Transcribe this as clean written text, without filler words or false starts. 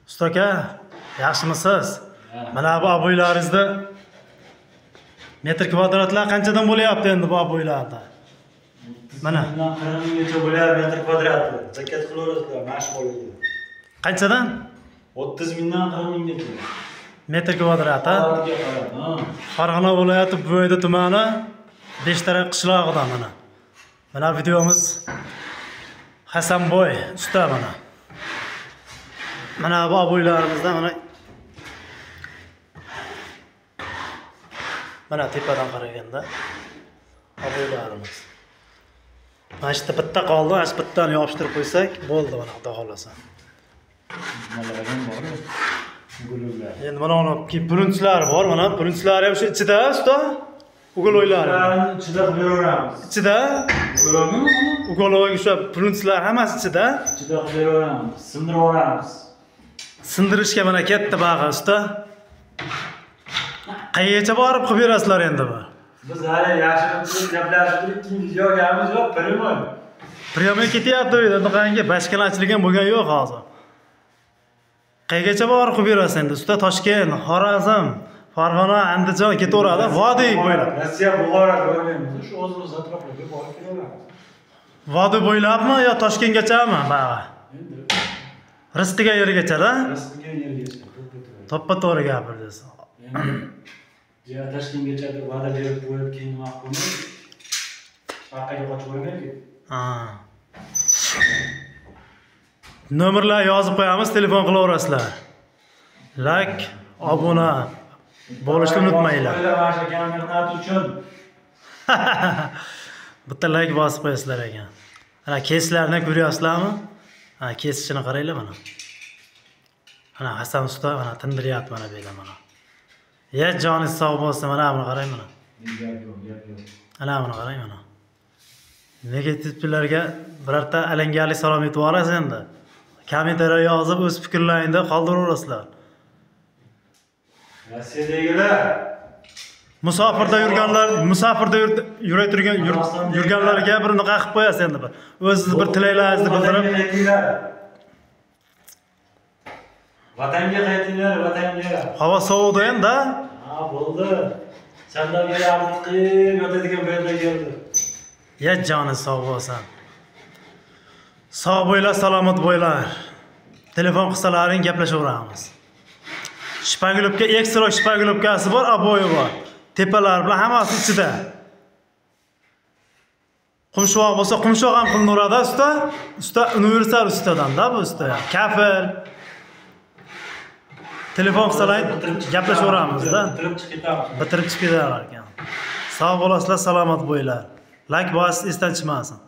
Usta aka, yaxshimisiz? Mana bu aboylaringizda metr kvadratlar qanchadan bo'lyapti endi bu aboylarda? Mana 40 minggacha bo'lyapti metr kvadrati. Zakat qilaverasizlar, mash bo'ladi. Qanchadan? 30 mingdan 40 minggacha. Metr kvadrat, ha? Farg'ona viloyati Bo'yda tumani Beshtarak qishlog'idan mana. Mana videomiz Hasanboy usta mana. Mana bu aboylarimizda mana tepadan qaraganda aboylarimiz. Mana shu bitta qoldi, mana shu bittani yopishtirib qo'ysak bo'ldi mana xudo xolasa. Endi mana pirinchlar bor, mana pirinchlar ham shu ichida, usta. Ugoloylar. Ichida qilaveramiz. Ichida? Ugoloy o'sha pirinchlar hammasi ichida. Ichida qilaveramiz, sindirib olamiz. Sindirishga mana katta bag'i usta. Qayergacha borib qilib berasizlar endi bu? Biz hali yaxshi gaplashib turib, yo'qamiz yo'q, primoy. Primoy ketyapti uyda, qancha bashkalachilik ham bo'lgan yo'q hozir. Qayergacha borib qilib berasiz endi usta? Toshkent, Xorazm, Farg'ona, Andijon ketaveradi, vodiy bo'ylab. Rossiya, Buxoro ko'rmaymiz. Shu o'zimiz atroflarga borib kelaveramiz. Vodiy bo'ylabmi yo Toshkentgachami bag'i? Endi Rizqiga yergacha-da? rizqiga yergacha. To'ppa-to'g'ri gapirdingiz. Ya Toshkentgacha deb va'da berib qo'yib keyin nima qilmaydi? Orqaga qochib o'rganki. Nomerlar yozib qo'yamiz, telefon qilaverasizlar. Like, obuna bo'lishni unutmanglar. Mana mehnat uchun. Bitta like bosib qo'yasizlar ekan. Mana keslarni ko'ryapsizlarmi? Ha, kesishini qaranglar mana. Mana Hasan usta mana tindiryapti mana bu yerda mana. Ya joningiz sog' bo'lsin, mana buni qarang mana. Mana buni qarang mana. Negativlarga birorta alangali salom aytib yuborasiz endi. Kommentariya yozib o'z fikrlaringni qoldiraverasizlar. Rossiyadagilar musofirda yurganlarga bir niqa qilib qo'yasiz endi bir. O'zingiz bir tilaklaringizni bildirib. Vatanga qaytinglar, vatanga. Havo sovuqda endi. Ha, bo'ldi. Sandalga yardım qilib yotadigan bo'ldi keldi. Ya joningiz sog' bo'lsin. Sog' bo'ylar, salomat bo'ylar. Telefon qilsalaring gaplashaveramiz. Shpagulobka ekstra shpagulobkasi bor, aboyi bor. Tepalar bilan hammasi ichida. Qumshoq bo'lsa, qumshoq ham qilinadi usta. Usta universal ustadan-da bu usta. Kafel. Telefon qilsalaring gaplashaveramiz-da. Bitirib chiqib ketamiz ekan. Sog' bo'lasizlar, salomat bo'ylar. Like bosib esdan chiqmasin.